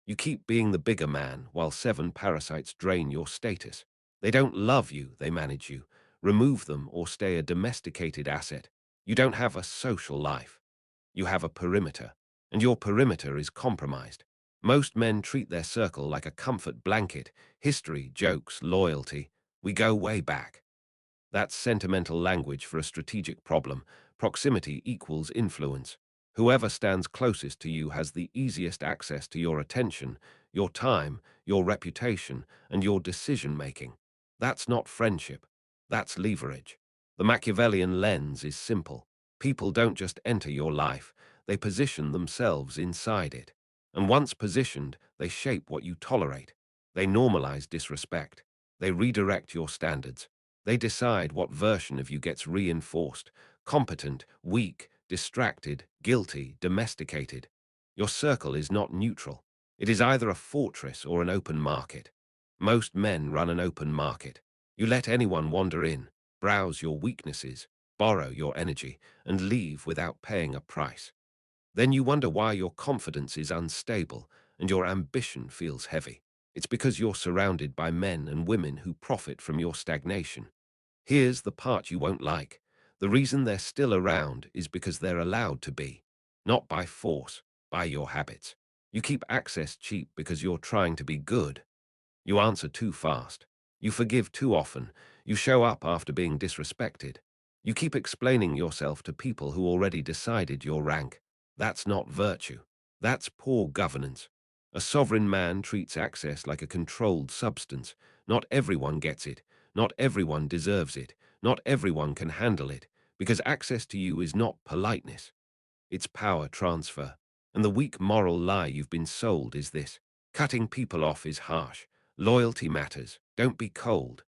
You keep being the bigger man while 7 parasites drain your status. They don't love you, they manage you. Remove them or stay a domesticated asset. You don't have a social life. You have a perimeter, and your perimeter is compromised. Most men treat their circle like a comfort blanket. History, jokes, loyalty. We go way back. That's sentimental language for a strategic problem. Proximity equals influence. Whoever stands closest to you has the easiest access to your attention, your time, your reputation, and your decision-making. That's not friendship. That's leverage. The Machiavellian lens is simple. People don't just enter your life, they position themselves inside it. And once positioned, they shape what you tolerate. They normalize disrespect. They redirect your standards. They decide what version of you gets reinforced: competent, weak, distracted, guilty, domesticated. Your circle is not neutral. It is either a fortress or an open market. Most men run an open market. You let anyone wander in, browse your weaknesses, borrow your energy, and leave without paying a price. Then you wonder why your confidence is unstable and your ambition feels heavy. It's because you're surrounded by men and women who profit from your stagnation. Here's the part you won't like. The reason they're still around is because they're allowed to be. Not by force, by your habits. You keep access cheap because you're trying to be good. You answer too fast. You forgive too often. You show up after being disrespected. You keep explaining yourself to people who already decided your rank. That's not virtue. That's poor governance. A sovereign man treats access like a controlled substance. Not everyone gets it. Not everyone deserves it. Not everyone can handle it, because access to you is not politeness. It's power transfer. And the weak moral lie you've been sold is this: cutting people off is harsh. Loyalty matters. Don't be cold.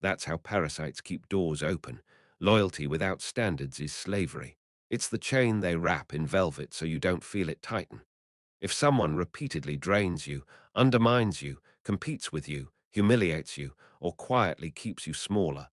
That's how parasites keep doors open. Loyalty without standards is slavery. It's the chain they wrap in velvet so you don't feel it tighten. If someone repeatedly drains you, undermines you, competes with you, humiliates you, or quietly keeps you smaller,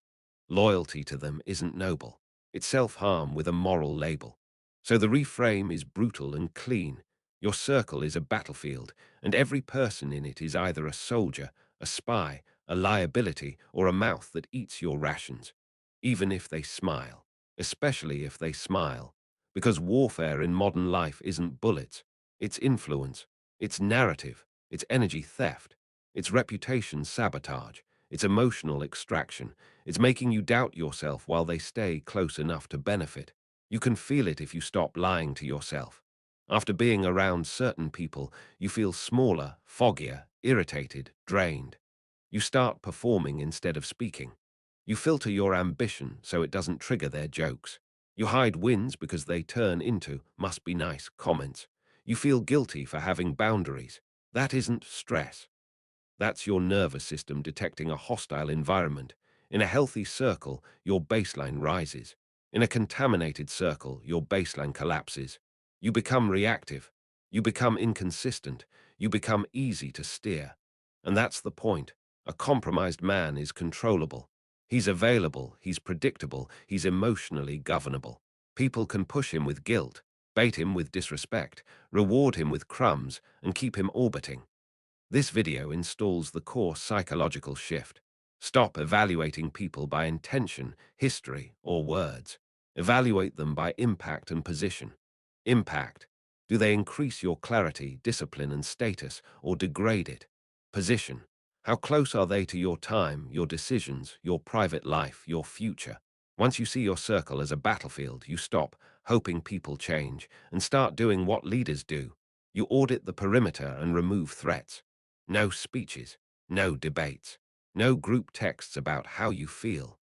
loyalty to them isn't noble. It's self-harm with a moral label. So the reframe is brutal and clean. Your circle is a battlefield, and every person in it is either a soldier, a spy, a liability, or a mouth that eats your rations. Even if they smile. Especially if they smile. Because warfare in modern life isn't bullets. It's influence. It's narrative. It's energy theft. It's reputation sabotage. It's emotional extraction. It's making you doubt yourself while they stay close enough to benefit. You can feel it if you stop lying to yourself. After being around certain people, you feel smaller, foggier, irritated, drained. You start performing instead of speaking. You filter your ambition so it doesn't trigger their jokes. You hide wins because they turn into "must be nice" comments. You feel guilty for having boundaries. That isn't stress. That's your nervous system detecting a hostile environment. In a healthy circle, your baseline rises. In a contaminated circle, your baseline collapses. You become reactive. You become inconsistent. You become easy to steer. And that's the point. A compromised man is controllable. He's available, he's predictable, he's emotionally governable. People can push him with guilt, bait him with disrespect, reward him with crumbs, and keep him orbiting. This video installs the core psychological shift. Stop evaluating people by intention, history, or words. Evaluate them by impact and position. Impact. Do they increase your clarity, discipline, and status, or degrade it? Position. How close are they to your time, your decisions, your private life, your future? Once you see your circle as a battlefield, you stop hoping people change and start doing what leaders do. You audit the perimeter and remove threats. No speeches, no debates, no group texts about how you feel.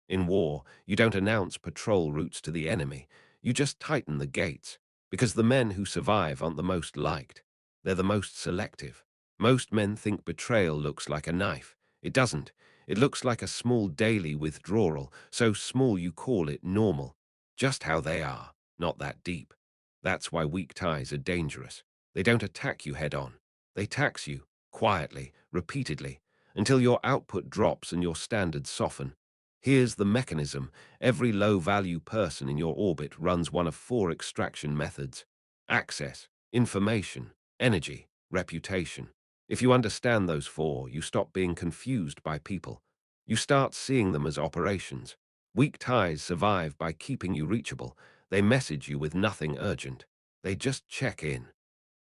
In war, you don't announce patrol routes to the enemy. You just tighten the gates, because the men who survive aren't the most liked. They're the most selective. Most men think betrayal looks like a knife. It doesn't. It looks like a small daily withdrawal, so small you call it normal. Just how they are, not that deep. That's why weak ties are dangerous. They don't attack you head on. They tax you, quietly, repeatedly, until your output drops and your standards soften. Here's the mechanism. Every low-value person in your orbit runs one of 4 extraction methods: access, information, energy, reputation. If you understand those four, you stop being confused by people. You start seeing them as operations. Weak ties survive by keeping you reachable. They message you with nothing urgent. They just check in.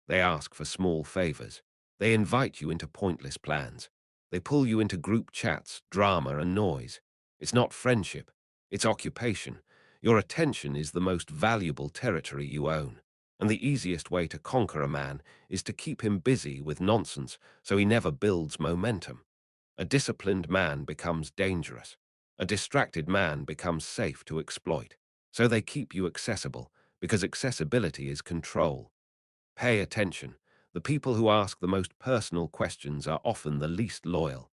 They ask for small favors. They invite you into pointless plans. They pull you into group chats, drama, and noise. It's not friendship. It's occupation. Your attention is the most valuable territory you own. And the easiest way to conquer a man is to keep him busy with nonsense so he never builds momentum. A disciplined man becomes dangerous. A distracted man becomes safe to exploit. So they keep you accessible, because accessibility is control. Pay attention. The people who ask the most personal questions are often the least loyal.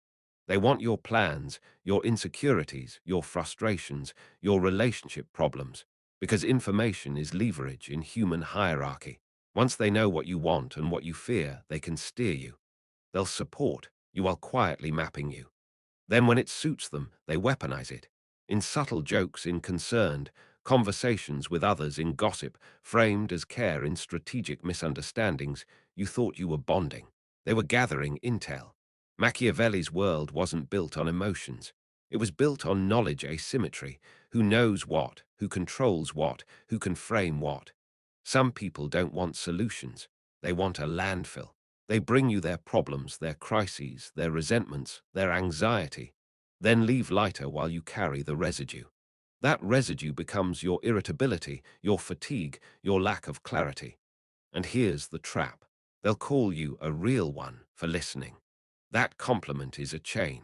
They want your plans, your insecurities, your frustrations, your relationship problems, because information is leverage in human hierarchy. Once they know what you want and what you fear, they can steer you. They'll support you while quietly mapping you. Then when it suits them, they weaponize it. In subtle jokes, in concerned, conversations with others, in gossip, framed as care, in strategic misunderstandings, you thought you were bonding. They were gathering intel. Machiavelli's world wasn't built on emotions. It was built on knowledge asymmetry. Who knows what, who controls what, who can frame what. Some people don't want solutions. They want a landfill. They bring you their problems, their crises, their resentments, their anxiety, then leave lighter while you carry the residue. That residue becomes your irritability, your fatigue, your lack of clarity. And here's the trap. They'll call you a real one for listening. That compliment is a chain.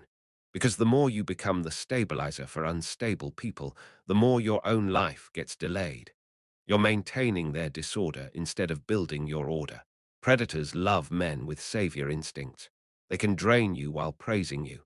Because the more you become the stabilizer for unstable people, the more your own life gets delayed. You're maintaining their disorder instead of building your order. Predators love men with savior instincts. They can drain you while praising you.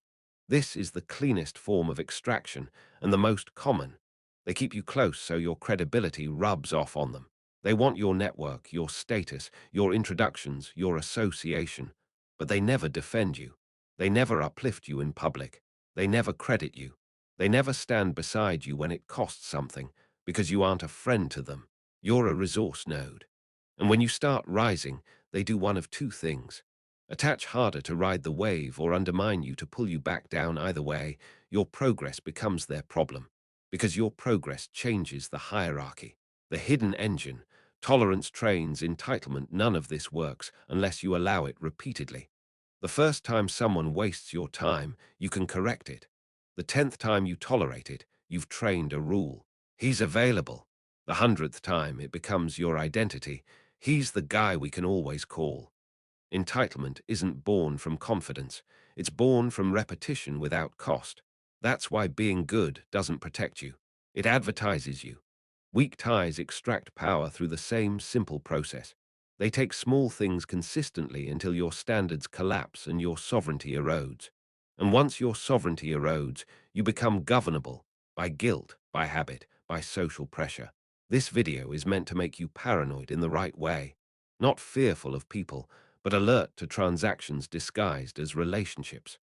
This is the cleanest form of extraction and the most common. They keep you close so your credibility rubs off on them. They want your network, your status, your introductions, your association. But they never defend you. They never uplift you in public. They never credit you. They never stand beside you when it costs something, because you aren't a friend to them. You're a resource node. And when you start rising, they do one of two things. Attach harder to ride the wave or undermine you to pull you back down. Either way, your progress becomes their problem, because your progress changes the hierarchy. The hidden engine, tolerance trains entitlement. None of this works unless you allow it repeatedly. The first time someone wastes your time, you can correct it. The 10th time you tolerate it, you've trained a rule. He's available. The 100th time, it becomes your identity. He's the guy we can always call. Entitlement isn't born from confidence. It's born from repetition without cost. That's why being good doesn't protect you. It advertises you. Weak ties extract power through the same simple process. They take small things consistently until your standards collapse and your sovereignty erodes. And once your sovereignty erodes, you become governable by guilt, by habit, by social pressure. This video is meant to make you paranoid in the right way, not fearful of people, but alert to transactions disguised as relationships.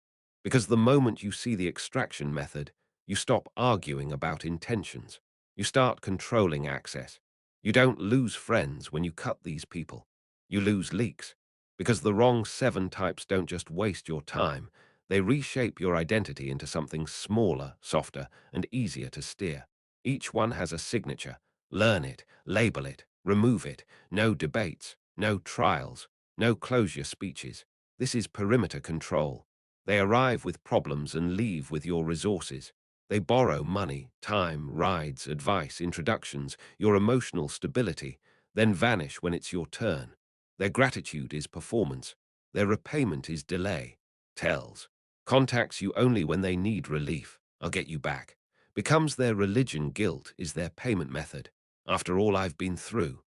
Because the moment you see the extraction method, you stop arguing about intentions. You start controlling access. You don't lose friends when you cut these people. You lose leaks. Because the wrong 7 types don't just waste your time, they reshape your identity into something smaller, softer, and easier to steer. Each one has a signature. Learn it, label it, remove it. No debates, no trials, no closure speeches. This is perimeter control. They arrive with problems and leave with your resources. They borrow money, time, rides, advice, introductions, your emotional stability, then vanish when it's your turn. Their gratitude is performance. Their repayment is delay. Tells. Contacts you only when they need relief. I'll get you back. Becomes their religion. Guilt is their payment method. After all I've been through.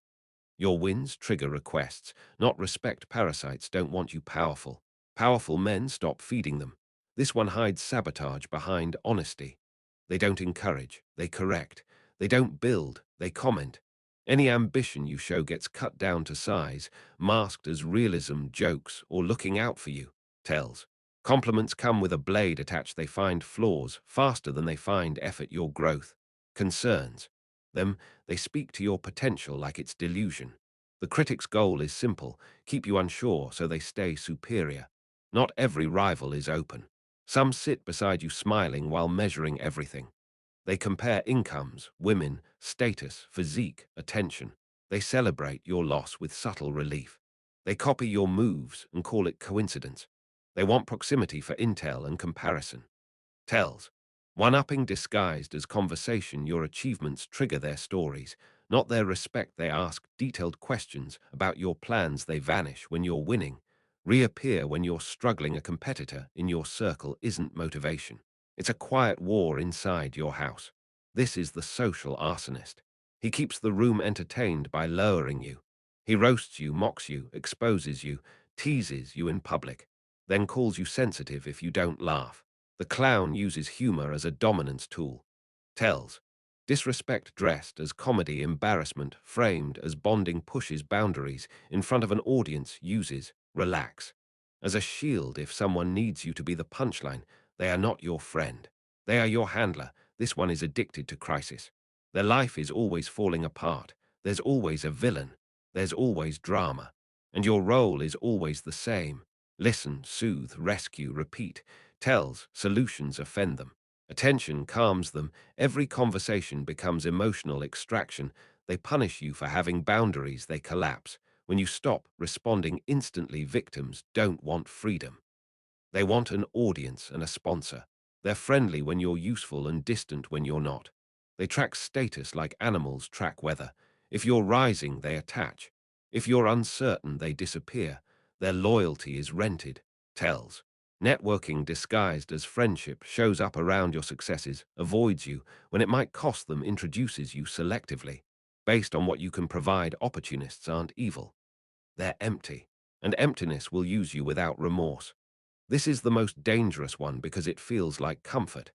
Your wins trigger requests, not respect. Parasites don't want you powerful. Powerful men stop feeding them. This one hides sabotage behind honesty. They don't encourage, they correct. They don't build, they comment. Any ambition you show gets cut down to size, masked as realism, jokes, or looking out for you. Tells. Compliments come with a blade attached. They find flaws faster than they find effort. Your growth. Concerns them, they speak to your potential like it's delusion. The critic's goal is simple: keep you unsure so they stay superior. Not every rival is open. Some sit beside you smiling while measuring everything. They compare incomes, women, status, physique, attention. They celebrate your loss with subtle relief. They copy your moves and call it coincidence. They want proximity for intel and comparison. Tells. One-upping disguised as conversation, your achievements trigger their stories, not their respect. They ask detailed questions about your plans. They vanish when you're winning, reappear when you're struggling. A competitor in your circle isn't motivation. It's a quiet war inside your house. This is the social arsonist. He keeps the room entertained by lowering you. He roasts you, mocks you, exposes you, teases you in public, then calls you sensitive if you don't laugh. The clown uses humor as a dominance tool. Tells. Disrespect dressed as comedy, embarrassment framed as bonding, pushes boundaries in front of an audience, uses relax as a shield. If someone needs you to be the punchline, they are not your friend. They are your handler. This one is addicted to crisis. Their life is always falling apart. There's always a villain. There's always drama. And your role is always the same: listen, soothe, rescue, repeat. Tells. Solutions offend them. Attention calms them. Every conversation becomes emotional extraction. They punish you for having boundaries. They collapse when you stop responding instantly. Victims don't want freedom. They want an audience and a sponsor. They're friendly when you're useful and distant when you're not. They track status like animals track weather. If you're rising, they attach. If you're uncertain, they disappear. Their loyalty is rented. Tells. Networking disguised as friendship shows up around your successes, avoids you when it might cost them, introduces you selectively. Based on what you can provide, opportunists aren't evil. They're empty, and emptiness will use you without remorse. This is the most dangerous one because it feels like comfort.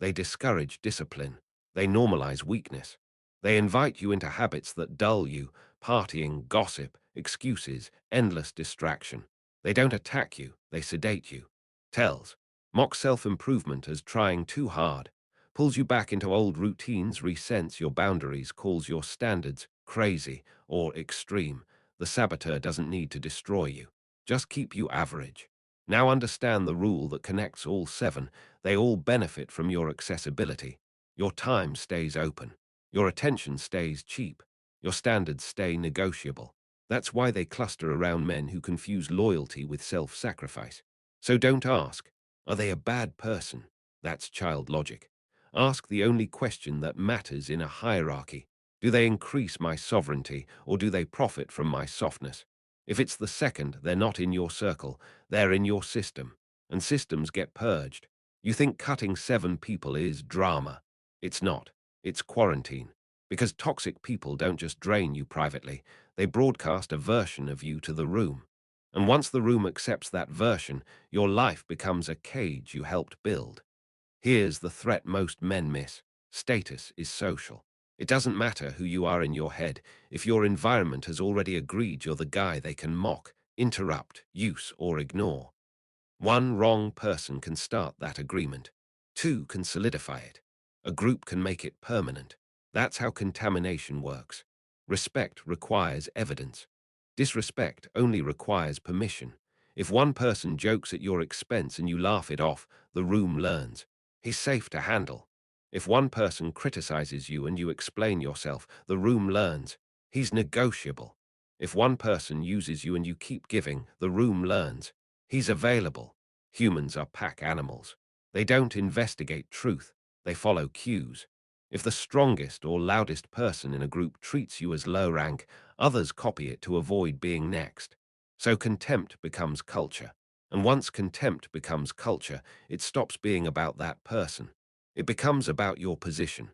They discourage discipline. They normalize weakness. They invite you into habits that dull you: partying, gossip, excuses, endless distraction. They don't attack you, they sedate you. Tells. Mock self-improvement as trying too hard. Pulls you back into old routines, resents your boundaries, calls your standards crazy or extreme. The saboteur doesn't need to destroy you, just keep you average. Now understand the rule that connects all seven. They all benefit from your accessibility. Your time stays open. Your attention stays cheap. Your standards stay negotiable. That's why they cluster around men who confuse loyalty with self-sacrifice. So don't ask, are they a bad person? That's child logic. Ask the only question that matters in a hierarchy: do they increase my sovereignty or do they profit from my softness? If it's the second, they're not in your circle. They're in your system, and systems get purged. You think cutting 7 people is drama. It's not. It's quarantine. Because toxic people don't just drain you privately, they broadcast a version of you to the room. And once the room accepts that version, your life becomes a cage you helped build. Here's the threat most men miss: status is social. It doesn't matter who you are in your head. If your environment has already agreed you're the guy, they can mock, interrupt, use, or ignore. One wrong person can start that agreement. Two can solidify it. A group can make it permanent. That's how contamination works. Respect requires evidence. Disrespect only requires permission. If one person jokes at your expense and you laugh it off, the room learns he's safe to handle. If one person criticizes you and you explain yourself, the room learns he's negotiable. If one person uses you and you keep giving, the room learns he's available. Humans are pack animals. They don't investigate truth. They follow cues. If the strongest or loudest person in a group treats you as low rank, others copy it to avoid being next. So contempt becomes culture. And once contempt becomes culture, it stops being about that person. It becomes about your position.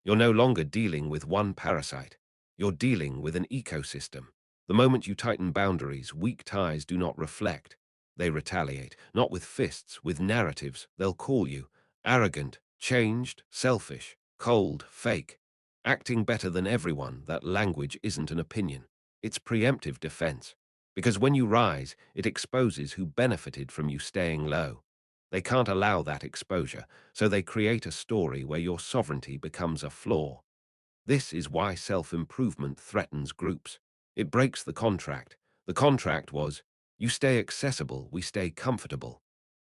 You're no longer dealing with one parasite. You're dealing with an ecosystem. The moment you tighten boundaries, weak ties do not reflect. They retaliate, not with fists, with narratives. They'll call you arrogant, changed, selfish, cold, fake, acting better than everyone. That language isn't an opinion. It's preemptive defense. Because when you rise, it exposes who benefited from you staying low. They can't allow that exposure, so they create a story where your sovereignty becomes a flaw. This is why self-improvement threatens groups. It breaks the contract. The contract was, you stay accessible, we stay comfortable.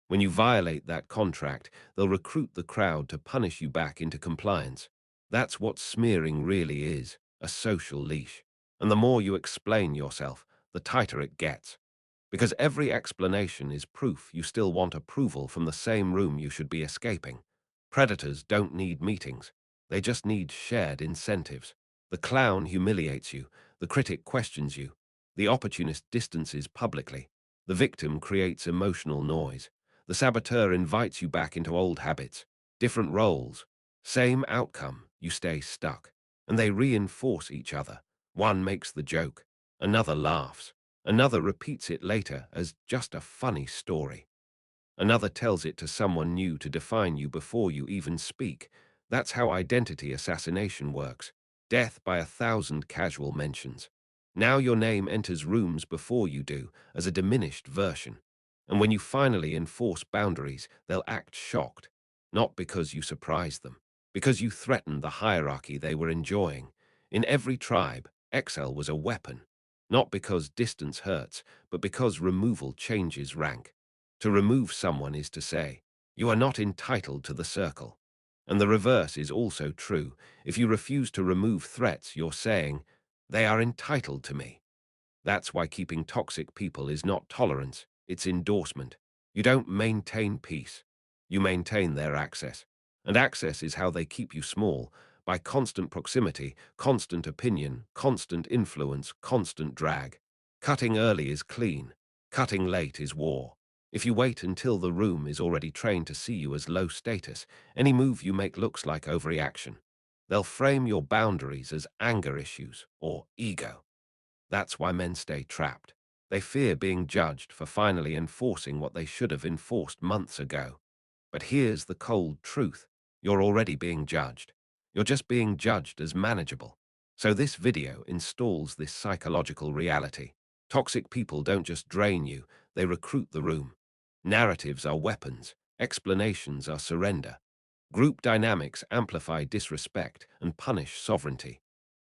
When you violate that contract, they'll recruit the crowd to punish you back into compliance. That's what smearing really is, a social leash. And the more you explain yourself, the tighter it gets. Because every explanation is proof you still want approval from the same room you should be escaping. Predators don't need meetings. They just need shared incentives. The clown humiliates you. The critic questions you. The opportunist distances publicly. The victim creates emotional noise. The saboteur invites you back into old habits. Different roles. Same outcome. You stay stuck. And they reinforce each other. One makes the joke. Another laughs. Another repeats it later as just a funny story. Another tells it to someone new to define you before you even speak. That's how identity assassination works. Death by 1,000 casual mentions. Now your name enters rooms before you do, as a diminished version. And when you finally enforce boundaries, they'll act shocked. Not because you surprised them, because you threatened the hierarchy they were enjoying. In every tribe, exile was a weapon. Not because distance hurts, but because removal changes rank. To remove someone is to say, you are not entitled to the circle. And the reverse is also true. If you refuse to remove threats, you're saying, they are entitled to me. That's why keeping toxic people is not tolerance, it's endorsement. You don't maintain peace. You maintain their access. And access is how they keep you small, by constant proximity, constant opinion, constant influence, constant drag. Cutting early is clean. Cutting late is war. If you wait until the room is already trained to see you as low status, any move you make looks like overreaction. They'll frame your boundaries as anger issues or ego. That's why men stay trapped. They fear being judged for finally enforcing what they should have enforced months ago. But here's the cold truth. You're already being judged. You're just being judged as manageable. So this video installs this psychological reality. Toxic people don't just drain you, they recruit the room. Narratives are weapons. Explanations are surrender. Group dynamics amplify disrespect and punish sovereignty.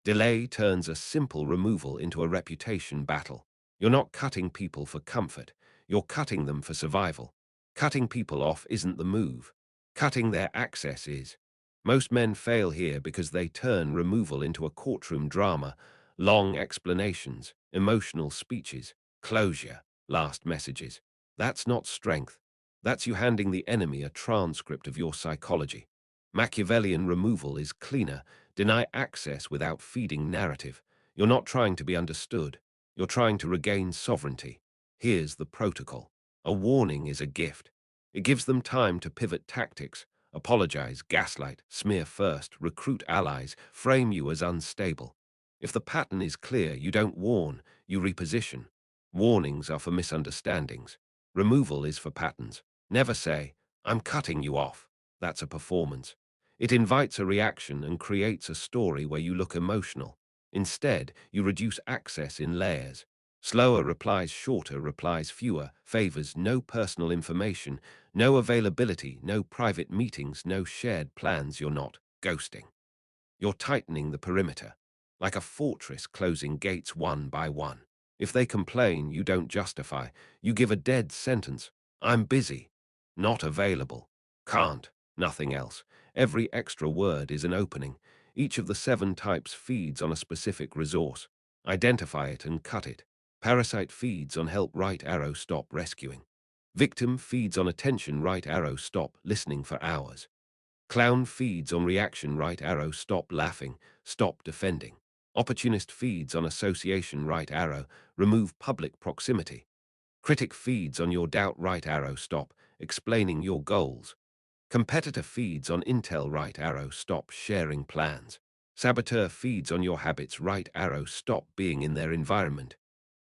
Delay turns a simple removal into a reputation battle. You're not cutting people for comfort. You're cutting them for survival. Cutting people off isn't the move. Cutting their access is. Most men fail here because they turn removal into a courtroom drama, long explanations, emotional speeches, closure, last messages. That's not strength. That's you handing the enemy a transcript of your psychology. Machiavellian removal is cleaner. Deny access without feeding narrative. You're not trying to be understood. You're trying to regain sovereignty. Here's the protocol. A warning is a gift. It gives them time to pivot tactics, apologize, gaslight, smear first, recruit allies, frame you as unstable. If the pattern is clear, you don't warn, you reposition. Warnings are for misunderstandings. Removal is for patterns. Never say, I'm cutting you off. That's a performance. It invites a reaction and creates a story where you look emotional. Instead, you reduce access in layers. Slower replies, shorter replies, fewer, favors, no personal information, no availability, no private meetings, no shared plans. You're not ghosting. You're tightening the perimeter, like a fortress closing gates one by one. If they complain, you don't justify. You give a dead sentence. I'm busy. Not available. Can't. Nothing else. Every extra word is an opening. Each of the 7 types feeds on a specific resource. Identify it and cut it. Parasite feeds on help, right arrow, stop rescuing. Victim feeds on attention, right arrow, stop listening for hours. Clown feeds on reaction, right arrow, stop laughing, stop defending. Opportunist feeds on association, right arrow, remove public proximity. Critic feeds on your doubt, right arrow, stop explaining your goals. Competitor feeds on intel, right arrow, stop sharing plans. Saboteur feeds on your habits, right arrow, stop being in their environment.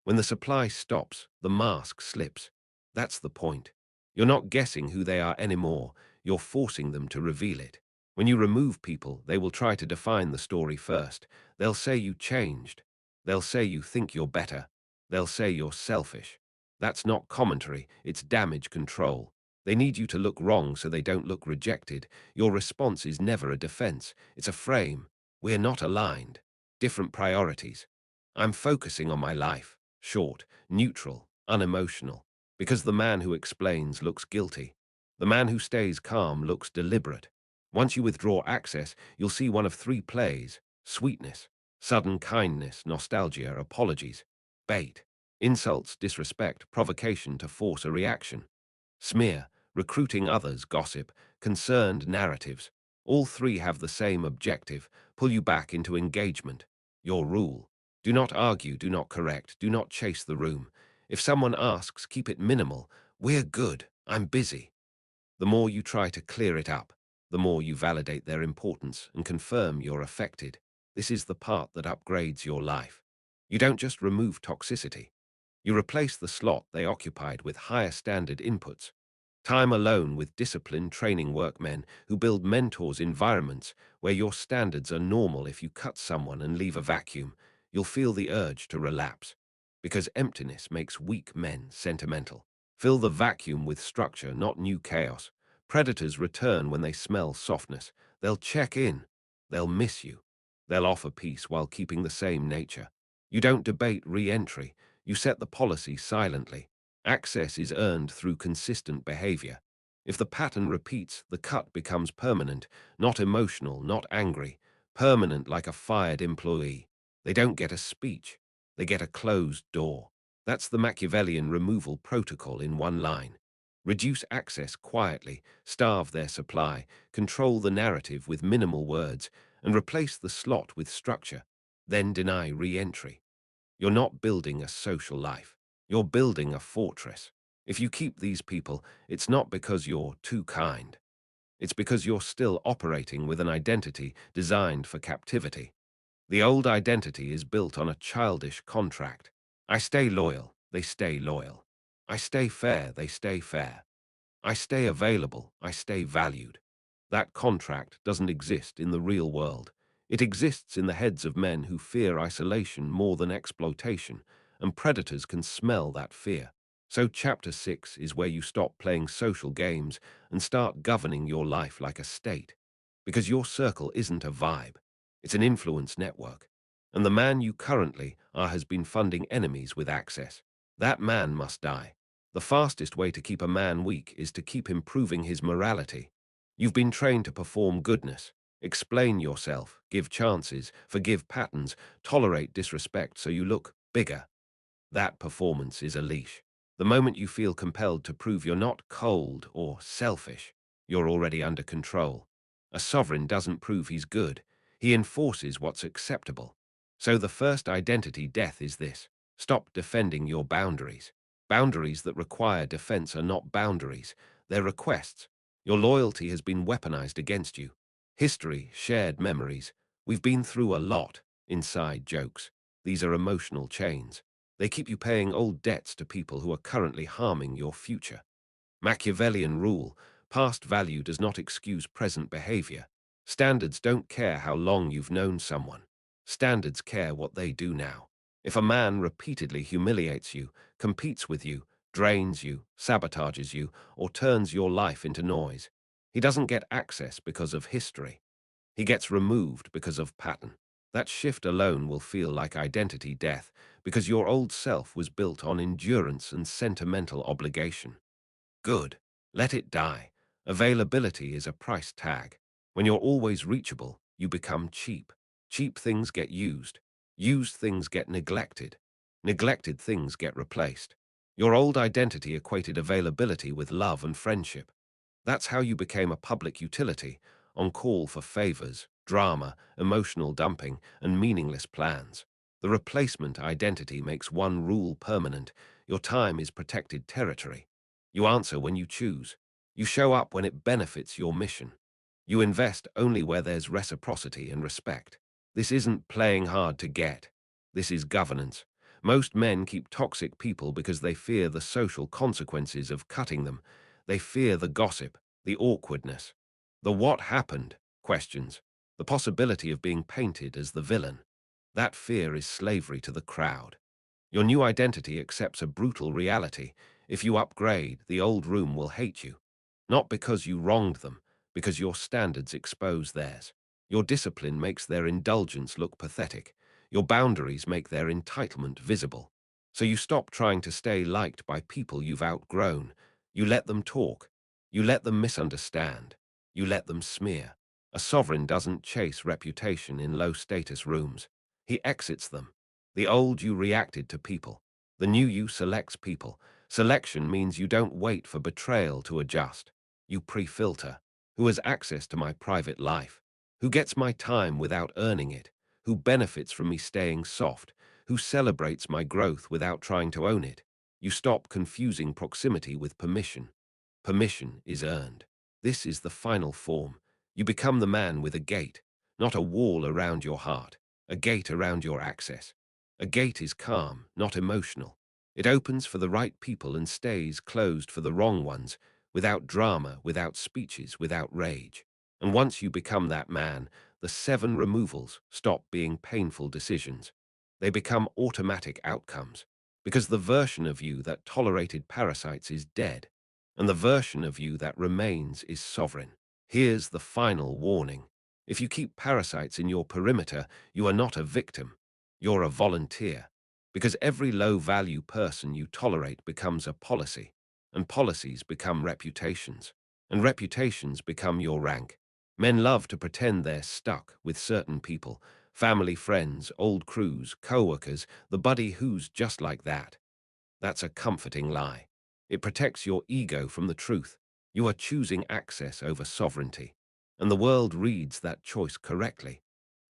When the supply stops, the mask slips. That's the point. You're not guessing who they are anymore, you're forcing them to reveal it. When you remove people, they will try to define the story first. They'll say you changed. They'll say you think you're better. They'll say you're selfish. That's not commentary, it's damage control. They need you to look wrong so they don't look rejected. Your response is never a defense, it's a frame. We're not aligned. Different priorities. I'm focusing on my life. Short, neutral, unemotional. Because the man who explains looks guilty. The man who stays calm looks deliberate. Once you withdraw access, you'll see one of three plays: sweetness, sudden kindness, nostalgia, apologies, bait, insults, disrespect, provocation to force a reaction, smear, recruiting others, gossip, concerned narratives. All three have the same objective: pull you back into engagement. Your rule: do not argue, do not correct, do not chase the room. If someone asks, keep it minimal. We're good. I'm busy. The more you try to clear it up, the more you validate their importance and confirm you're affected. This is the part that upgrades your life. You don't just remove toxicity. You replace the slot they occupied with higher standard inputs. Time alone with disciplined training workmen who build mentors environments where your standards are normal. If you cut someone and leave a vacuum, you'll feel the urge to relapse. Because emptiness makes weak men sentimental. Fill the vacuum with structure, not new chaos. Predators return when they smell softness. They'll check in. They'll miss you. They'll offer peace while keeping the same nature. You don't debate re-entry. You set the policy silently. Access is earned through consistent behavior. If the pattern repeats, the cut becomes permanent, not emotional, not angry, permanent like a fired employee. They don't get a speech. They get a closed door. That's the Machiavellian removal protocol in one line. Reduce access quietly, starve their supply, control the narrative with minimal words, and replace the slot with structure. Then deny re-entry. You're not building a social life. You're building a fortress. If you keep these people, it's not because you're too kind. It's because you're still operating with an identity designed for captivity. The old identity is built on a childish contract. I stay loyal, they stay loyal. I stay fair, they stay fair. I stay available, I stay valued. That contract doesn't exist in the real world. It exists in the heads of men who fear isolation more than exploitation, and predators can smell that fear. So chapter 6 is where you stop playing social games and start governing your life like a state. Because your circle isn't a vibe, it's an influence network. And the man you currently are has been funding enemies with access. That man must die. The fastest way to keep a man weak is to keep improving his morality. You've been trained to perform goodness, explain yourself, give chances, forgive patterns, tolerate disrespect so you look bigger. That performance is a leash. The moment you feel compelled to prove you're not cold or selfish, you're already under control. A sovereign doesn't prove he's good. He enforces what's acceptable. So the first identity death is this: stop defending your boundaries. Boundaries that require defense are not boundaries, they're requests. Your loyalty has been weaponized against you. History, shared memories. We've been through a lot. Inside jokes. These are emotional chains. They keep you paying old debts to people who are currently harming your future. Machiavellian rule: past value does not excuse present behavior. Standards don't care how long you've known someone. Standards care what they do now. If a man repeatedly humiliates you, competes with you, drains you, sabotages you, or turns your life into noise, he doesn't get access because of history. He gets removed because of pattern. That shift alone will feel like identity death because your old self was built on endurance and sentimental obligation. Good. Let it die. Availability is a price tag. When you're always reachable, you become cheap. Cheap things get used. Used things get neglected. Neglected things get replaced. Your old identity equated availability with love and friendship. That's how you became a public utility, on call for favors, drama, emotional dumping, and meaningless plans. The replacement identity makes one rule permanent: your time is protected territory. You answer when you choose. You show up when it benefits your mission. You invest only where there's reciprocity and respect. This isn't playing hard to get. This is governance. Most men keep toxic people because they fear the social consequences of cutting them. They fear the gossip, the awkwardness, the what happened questions, the possibility of being painted as the villain. That fear is slavery to the crowd. Your new identity accepts a brutal reality. If you upgrade, the old room will hate you. Not because you wronged them, because your standards expose theirs. Your discipline makes their indulgence look pathetic. Your boundaries make their entitlement visible. So you stop trying to stay liked by people you've outgrown. You let them talk. You let them misunderstand. You let them smear. A sovereign doesn't chase reputation in low-status rooms. He exits them. The old you reacted to people. The new you selects people. Selection means you don't wait for betrayal to adjust. You pre-filter. Who has access to my private life? Who gets my time without earning it? Who benefits from me staying soft? Who celebrates my growth without trying to own it? You stop confusing proximity with permission. Permission is earned. This is the final form. You become the man with a gate, not a wall around your heart, a gate around your access. A gate is calm, not emotional. It opens for the right people and stays closed for the wrong ones, without drama, without speeches, without rage. And once you become that man, the 7 removals stop being painful decisions. They become automatic outcomes, because the version of you that tolerated parasites is dead, and the version of you that remains is sovereign. Here's the final warning. If you keep parasites in your perimeter, you are not a victim. You're a volunteer. Because every low-value person you tolerate becomes a policy, and policies become reputations, and reputations become your rank. Men love to pretend they're stuck with certain people, family, friends, old crews, co-workers, the buddy who's just like that. That's a comforting lie. It protects your ego from the truth. You are choosing access over sovereignty, and the world reads that choice correctly.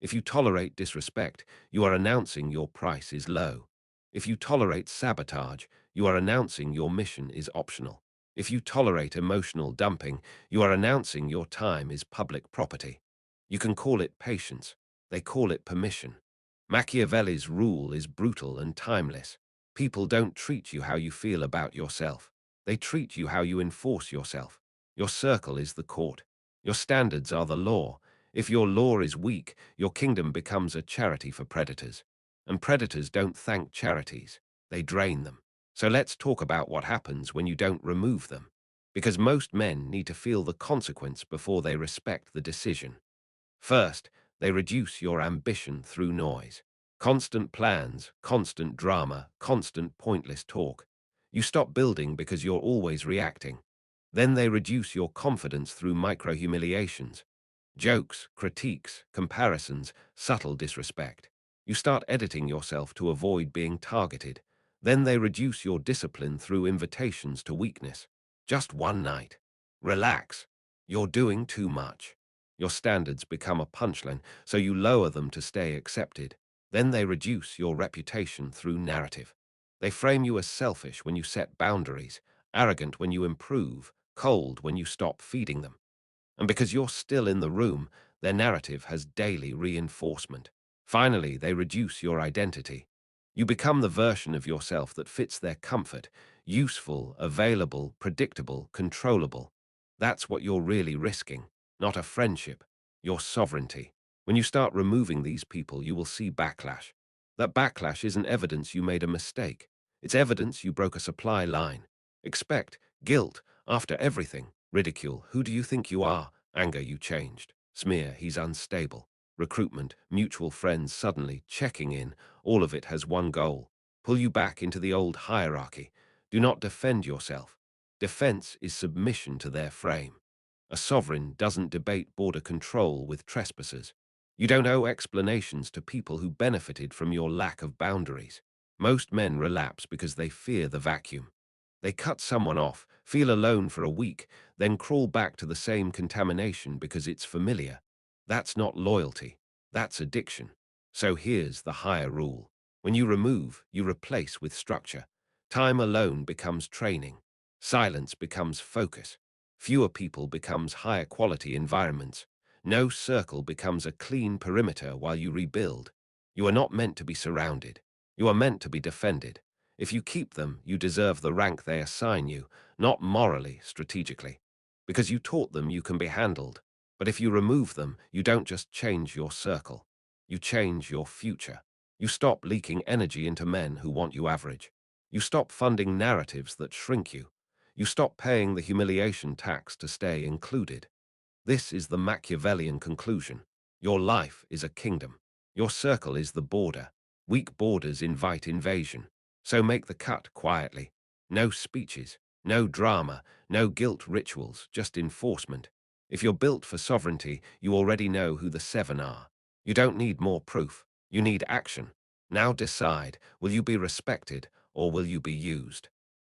If you tolerate disrespect, you are announcing your price is low. If you tolerate sabotage, you are announcing your mission is optional. If you tolerate emotional dumping, you are announcing your time is public property. You can call it patience. They call it permission. Machiavelli's rule is brutal and timeless. People don't treat you how you feel about yourself. They treat you how you enforce yourself. Your circle is the court. Your standards are the law. If your law is weak, your kingdom becomes a charity for predators. And predators don't thank charities. They drain them. So let's talk about what happens when you don't remove them. Because most men need to feel the consequence before they respect the decision. First, they reduce your ambition through noise. Constant plans, constant drama, constant pointless talk. You stop building because you're always reacting. Then they reduce your confidence through micro-humiliations. Jokes, critiques, comparisons, subtle disrespect. You start editing yourself to avoid being targeted. Then they reduce your discipline through invitations to weakness. Just one night. Relax. You're doing too much. Your standards become a punchline, so you lower them to stay accepted. Then they reduce your reputation through narrative. They frame you as selfish when you set boundaries, arrogant when you improve, cold when you stop feeding them. And because you're still in the room, their narrative has daily reinforcement. Finally, they reduce your identity. You become the version of yourself that fits their comfort, useful, available, predictable, controllable. That's what you're really risking, not a friendship, your sovereignty. When you start removing these people, you will see backlash. That backlash isn't evidence you made a mistake. It's evidence you broke a supply line. Expect guilt after everything. Ridicule, who do you think you are? Anger, you changed. Smear, he's unstable. Recruitment, mutual friends suddenly checking in. All of it has one goal: pull you back into the old hierarchy. Do not defend yourself. Defense is submission to their frame. A sovereign doesn't debate border control with trespassers. You don't owe explanations to people who benefited from your lack of boundaries. Most men relapse because they fear the vacuum. They cut someone off, feel alone for a week, then crawl back to the same contamination because it's familiar. That's not loyalty. That's addiction. So here's the higher rule. When you remove, you replace with structure. Time alone becomes training. Silence becomes focus. Fewer people becomes higher quality environments. No circle becomes a clean perimeter while you rebuild. You are not meant to be surrounded. You are meant to be defended. If you keep them, you deserve the rank they assign you, not morally, strategically. Because you taught them you can be handled. But if you remove them, you don't just change your circle. You change your future. You stop leaking energy into men who want you average. You stop funding narratives that shrink you. You stop paying the humiliation tax to stay included. This is the Machiavellian conclusion. Your life is a kingdom. Your circle is the border. Weak borders invite invasion. So make the cut quietly. No speeches, no drama, no guilt rituals, just enforcement. If you're built for sovereignty, you already know who the seven are. You don't need more proof. You need action. Now decide, will you be respected or will you be used?